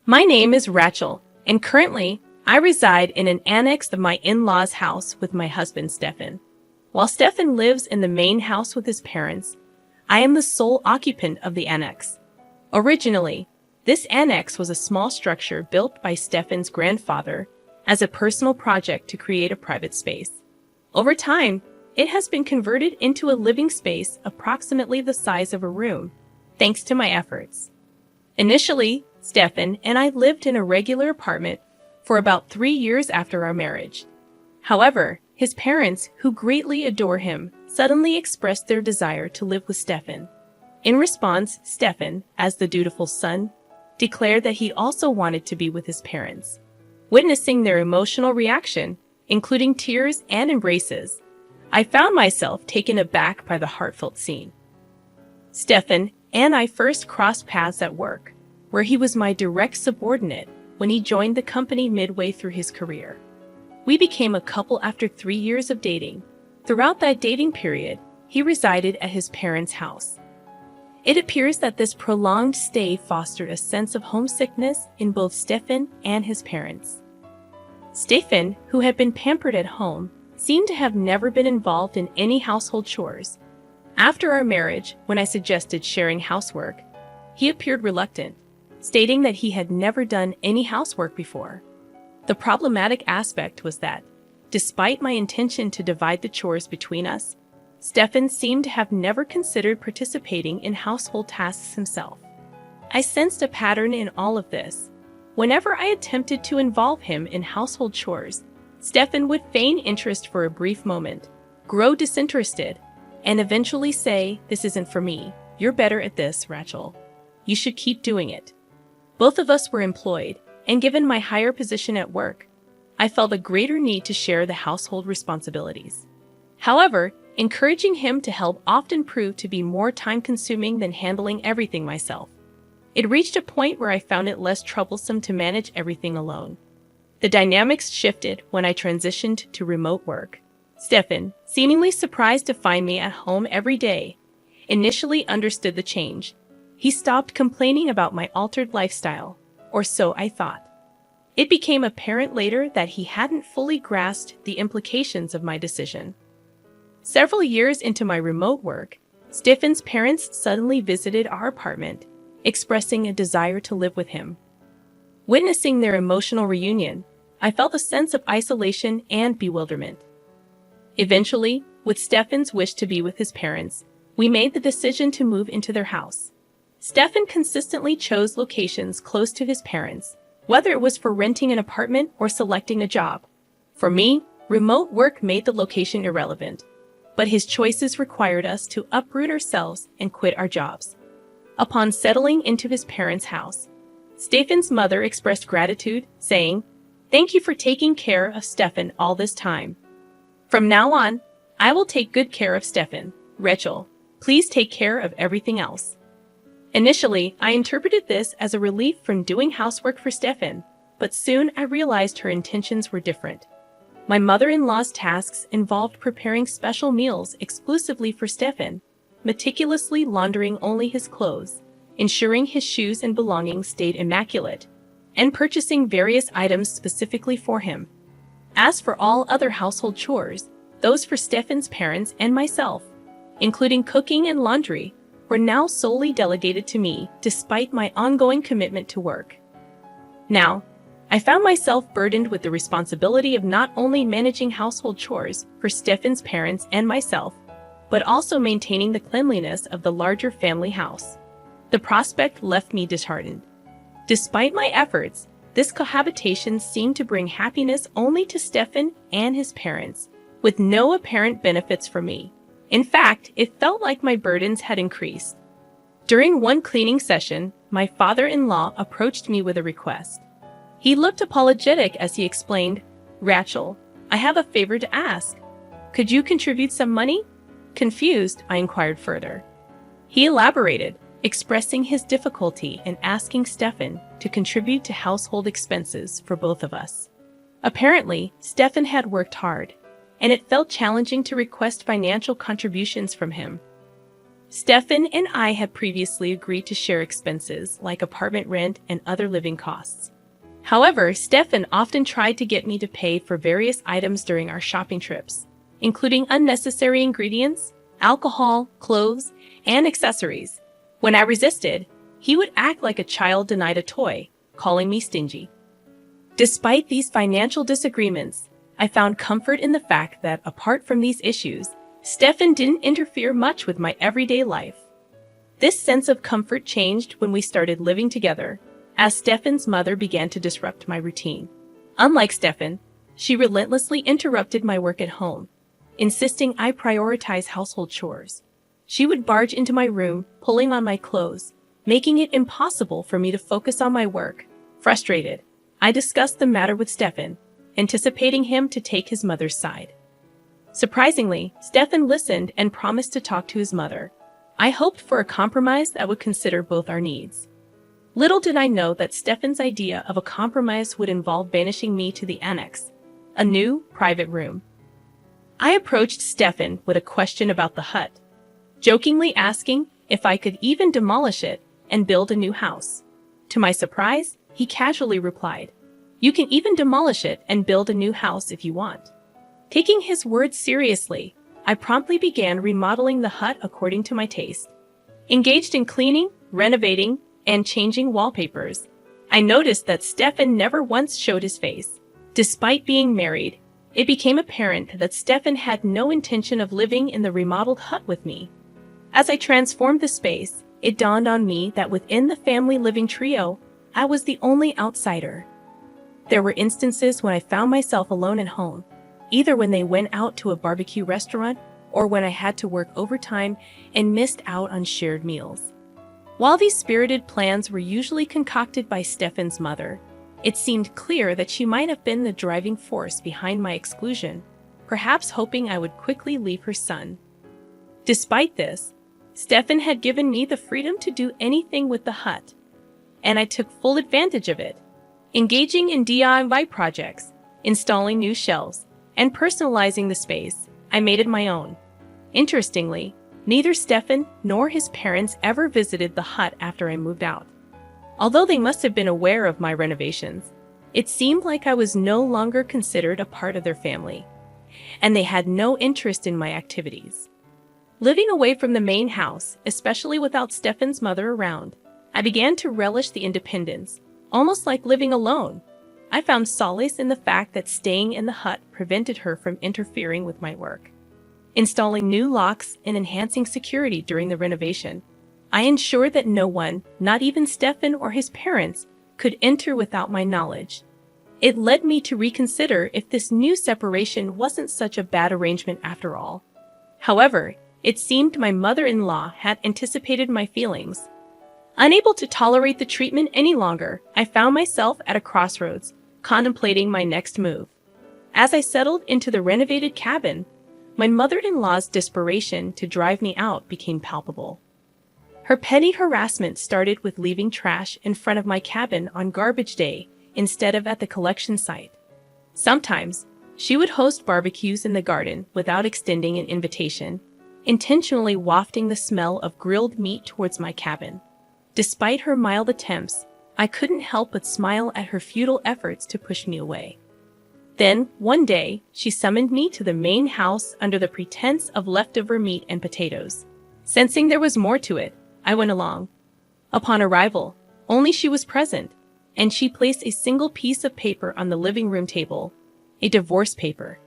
My name is Rachel, and currently, I reside in an annex of my in-laws' house with my husband, Stefan. While Stefan lives in the main house with his parents, I am the sole occupant of the annex. Originally, this annex was a small structure built by Stefan's grandfather as a personal project to create a private space. Over time, it has been converted into a living space approximately the size of a room, thanks to my efforts. Initially, Stefan and I lived in a regular apartment for about 3 years after our marriage. However, his parents, who greatly adore him, suddenly expressed their desire to live with Stefan. In response, Stefan, as the dutiful son, declared that he also wanted to be with his parents. Witnessing their emotional reaction, including tears and embraces, I found myself taken aback by the heartfelt scene. Stefan and I first crossed paths at work, where he was my direct subordinate when he joined the company midway through his career. We became a couple after 3 years of dating. Throughout that dating period, he resided at his parents' house. It appears that this prolonged stay fostered a sense of homesickness in both Stefan and his parents. Stefan, who had been pampered at home, seemed to have never been involved in any household chores. After our marriage, when I suggested sharing housework, he appeared reluctant, stating that he had never done any housework before. The problematic aspect was that, despite my intention to divide the chores between us, Stefan seemed to have never considered participating in household tasks himself. I sensed a pattern in all of this. Whenever I attempted to involve him in household chores, Stefan would feign interest for a brief moment, grow disinterested, and eventually say, "This isn't for me. You're better at this, Rachel. You should keep doing it." Both of us were employed, and given my higher position at work, I felt a greater need to share the household responsibilities. However, encouraging him to help often proved to be more time-consuming than handling everything myself. It reached a point where I found it less troublesome to manage everything alone. The dynamics shifted when I transitioned to remote work. Stefan, seemingly surprised to find me at home every day, initially understood the change. He stopped complaining about my altered lifestyle, or so I thought. It became apparent later that he hadn't fully grasped the implications of my decision. Several years into my remote work, Stefan's parents suddenly visited our apartment, expressing a desire to live with him. Witnessing their emotional reunion, I felt a sense of isolation and bewilderment. Eventually, with Stefan's wish to be with his parents, we made the decision to move into their house. Stefan consistently chose locations close to his parents, whether it was for renting an apartment or selecting a job. For me, remote work made the location irrelevant, but his choices required us to uproot ourselves and quit our jobs. Upon settling into his parents' house, Stefan's mother expressed gratitude, saying, "Thank you for taking care of Stefan all this time. From now on, I will take good care of Stefan. Rachel, please take care of everything else." Initially, I interpreted this as a relief from doing housework for Stefan, but soon I realized her intentions were different. My mother-in-law's tasks involved preparing special meals exclusively for Stefan, meticulously laundering only his clothes, ensuring his shoes and belongings stayed immaculate, and purchasing various items specifically for him. As for all other household chores, those for Stefan's parents and myself, including cooking and laundry, were now solely delegated to me, despite my ongoing commitment to work. Now, I found myself burdened with the responsibility of not only managing household chores for Stefan's parents and myself, but also maintaining the cleanliness of the larger family house. The prospect left me disheartened. Despite my efforts, this cohabitation seemed to bring happiness only to Stefan and his parents, with no apparent benefits for me. In fact, it felt like my burdens had increased. During one cleaning session, my father-in-law approached me with a request. He looked apologetic as he explained, "Rachel, I have a favor to ask. Could you contribute some money?" Confused, I inquired further. He elaborated, expressing his difficulty in asking Stefan to contribute to household expenses for both of us. Apparently, Stefan had worked hard, and it felt challenging to request financial contributions from him. Stefan and I had previously agreed to share expenses like apartment rent and other living costs. However, Stefan often tried to get me to pay for various items during our shopping trips, including unnecessary ingredients, alcohol, clothes, and accessories. When I resisted, he would act like a child denied a toy, calling me stingy. Despite these financial disagreements, I found comfort in the fact that, apart from these issues, Stefan didn't interfere much with my everyday life. This sense of comfort changed when we started living together, as Stefan's mother began to disrupt my routine. Unlike Stefan, she relentlessly interrupted my work at home, insisting I prioritize household chores. She would barge into my room, pulling on my clothes, making it impossible for me to focus on my work. Frustrated, I discussed the matter with Stefan, anticipating him to take his mother's side. Surprisingly, Stefan listened and promised to talk to his mother. I hoped for a compromise that would consider both our needs. Little did I know that Stefan's idea of a compromise would involve banishing me to the annex, a new, private room. I approached Stefan with a question about the hut, jokingly asking if I could even demolish it and build a new house. To my surprise, he casually replied, "You can even demolish it and build a new house if you want." Taking his words seriously, I promptly began remodeling the hut according to my taste. Engaged in cleaning, renovating, and changing wallpapers, I noticed that Stefan never once showed his face. Despite being married, it became apparent that Stefan had no intention of living in the remodeled hut with me. As I transformed the space, it dawned on me that within the family living trio, I was the only outsider. There were instances when I found myself alone at home, either when they went out to a barbecue restaurant or when I had to work overtime and missed out on shared meals. While these spirited plans were usually concocted by Stefan's mother, it seemed clear that she might have been the driving force behind my exclusion, perhaps hoping I would quickly leave her son. Despite this, Stefan had given me the freedom to do anything with the hut, and I took full advantage of it, engaging in DIY projects, installing new shelves, and personalizing the space. I made it my own. Interestingly, neither Stefan nor his parents ever visited the hut after I moved out. Although they must have been aware of my renovations, it seemed like I was no longer considered a part of their family, and they had no interest in my activities. Living away from the main house, especially without Stefan's mother around, I began to relish the independence, almost like living alone. I found solace in the fact that staying in the hut prevented her from interfering with my work. Installing new locks and enhancing security during the renovation, I ensured that no one, not even Stefan or his parents, could enter without my knowledge. It led me to reconsider if this new separation wasn't such a bad arrangement after all. However, it seemed my mother-in-law had anticipated my feelings. Unable to tolerate the treatment any longer, I found myself at a crossroads, contemplating my next move. As I settled into the renovated cabin, my mother-in-law's desperation to drive me out became palpable. Her petty harassment started with leaving trash in front of my cabin on garbage day instead of at the collection site. Sometimes, she would host barbecues in the garden without extending an invitation, intentionally wafting the smell of grilled meat towards my cabin. Despite her mild attempts, I couldn't help but smile at her futile efforts to push me away. Then, one day, she summoned me to the main house under the pretense of leftover meat and potatoes. Sensing there was more to it, I went along. Upon arrival, only she was present, and she placed a single piece of paper on the living room table, a divorce paper.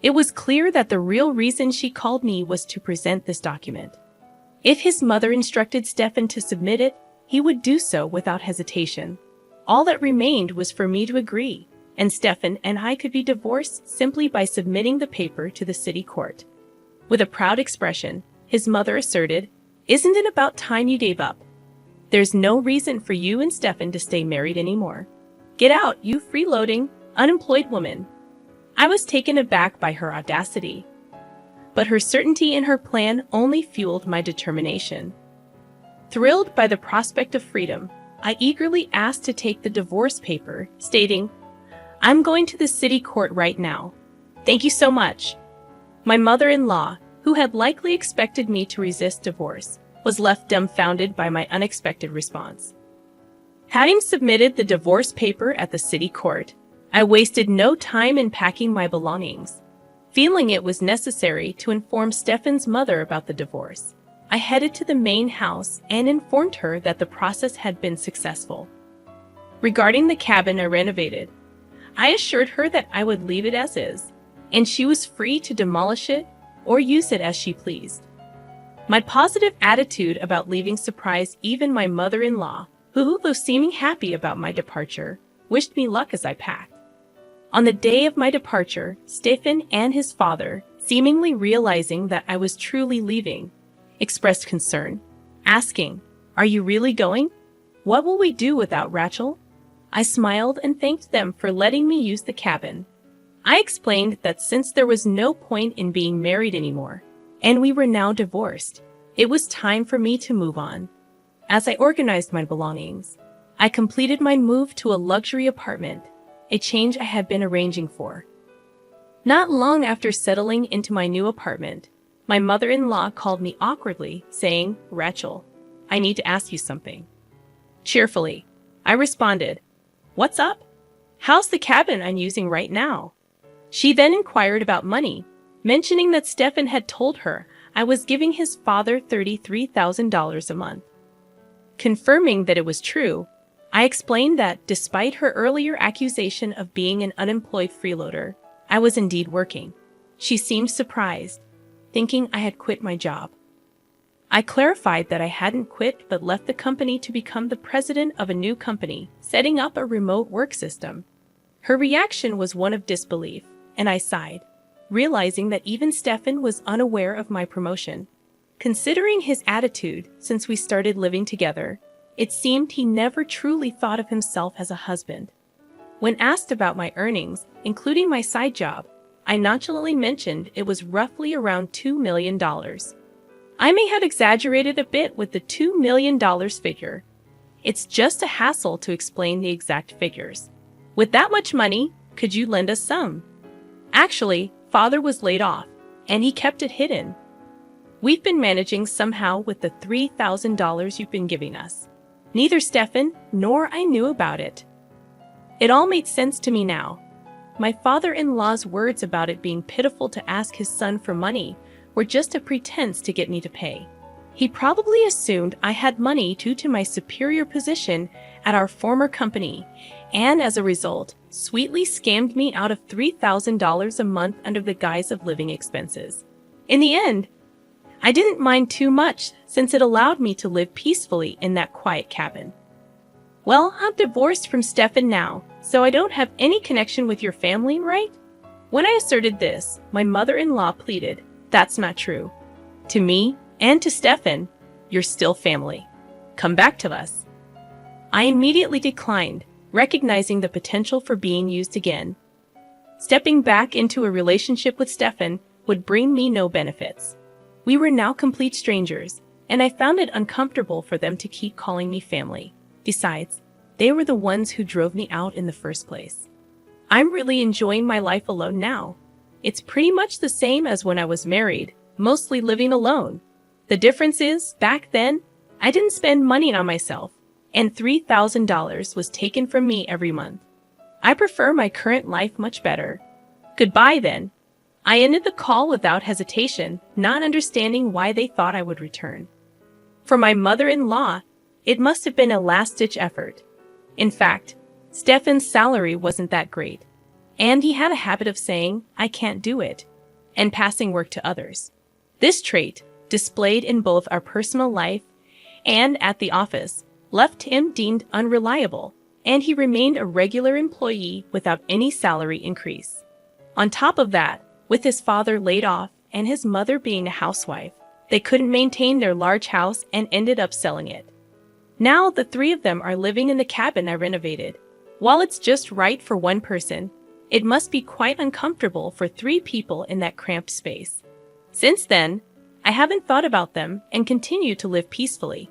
It was clear that the real reason she called me was to present this document. If his mother instructed Stefan to submit it, he would do so without hesitation. All that remained was for me to agree, and Stefan and I could be divorced simply by submitting the paper to the city court. With a proud expression, his mother asserted, "Isn't it about time you gave up? There's no reason for you and Stefan to stay married anymore. Get out, you freeloading, unemployed woman." I was taken aback by her audacity, but her certainty in her plan only fueled my determination. Thrilled by the prospect of freedom, I eagerly asked to take the divorce paper, stating, "I'm going to the city court right now. Thank you so much." My mother-in-law, who had likely expected me to resist divorce, was left dumbfounded by my unexpected response. Having submitted the divorce paper at the city court, I wasted no time in packing my belongings. Feeling it was necessary to inform Stefan's mother about the divorce, I headed to the main house and informed her that the process had been successful. Regarding the cabin I renovated, I assured her that I would leave it as is, and she was free to demolish it or use it as she pleased. My positive attitude about leaving surprised even my mother-in-law, who, though seeming happy about my departure, wished me luck as I packed. On the day of my departure, Stefan and his father, seemingly realizing that I was truly leaving, expressed concern, asking, "Are you really going? What will we do without Rachel?" I smiled and thanked them for letting me use the cabin. I explained that since there was no point in being married anymore, and we were now divorced, it was time for me to move on. As I organized my belongings, I completed my move to a luxury apartment, a change I had been arranging for. Not long after settling into my new apartment, my mother-in-law called me awkwardly, saying, "Rachel, I need to ask you something." Cheerfully, I responded, "What's up? How's the cabin I'm using right now?" She then inquired about money, mentioning that Stefan had told her I was giving his father $33,000 a month. Confirming that it was true, I explained that despite her earlier accusation of being an unemployed freeloader, I was indeed working. She seemed surprised, thinking I had quit my job. I clarified that I hadn't quit but left the company to become the president of a new company, setting up a remote work system. Her reaction was one of disbelief, and I sighed, realizing that even Stefan was unaware of my promotion. Considering his attitude since we started living together, it seemed he never truly thought of himself as a husband. When asked about my earnings, including my side job, I nonchalantly mentioned it was roughly around $2 million. I may have exaggerated a bit with the $2 million figure. It's just a hassle to explain the exact figures. With that much money, could you lend us some? Actually, Father was laid off, and he kept it hidden. We've been managing somehow with the $3,000 you've been giving us. Neither Stefan nor I knew about it. It all made sense to me now. My father-in-law's words about it being pitiful to ask his son for money were just a pretense to get me to pay. He probably assumed I had money due to my superior position at our former company, and as a result, sweetly scammed me out of $3,000 a month under the guise of living expenses. In the end, I didn't mind too much since it allowed me to live peacefully in that quiet cabin. Well, I'm divorced from Stefan now, so I don't have any connection with your family, right? When I asserted this, my mother-in-law pleaded, "That's not true. To me and to Stefan, you're still family. Come back to us." I immediately declined, recognizing the potential for being used again. Stepping back into a relationship with Stefan would bring me no benefits. We were now complete strangers, and I found it uncomfortable for them to keep calling me family. Besides, they were the ones who drove me out in the first place. I'm really enjoying my life alone now. It's pretty much the same as when I was married, mostly living alone. The difference is, back then, I didn't spend money on myself, and $3,000 was taken from me every month. I prefer my current life much better. Goodbye then. I ended the call without hesitation, not understanding why they thought I would return. For my mother-in-law, it must have been a last-ditch effort. In fact, Stefan's salary wasn't that great, and he had a habit of saying, "I can't do it," and passing work to others. This trait, displayed in both our personal life and at the office, left him deemed unreliable, and he remained a regular employee without any salary increase. On top of that, with his father laid off and his mother being a housewife, they couldn't maintain their large house and ended up selling it. Now the three of them are living in the cabin I renovated. While it's just right for one person, it must be quite uncomfortable for three people in that cramped space. Since then, I haven't thought about them and continue to live peacefully.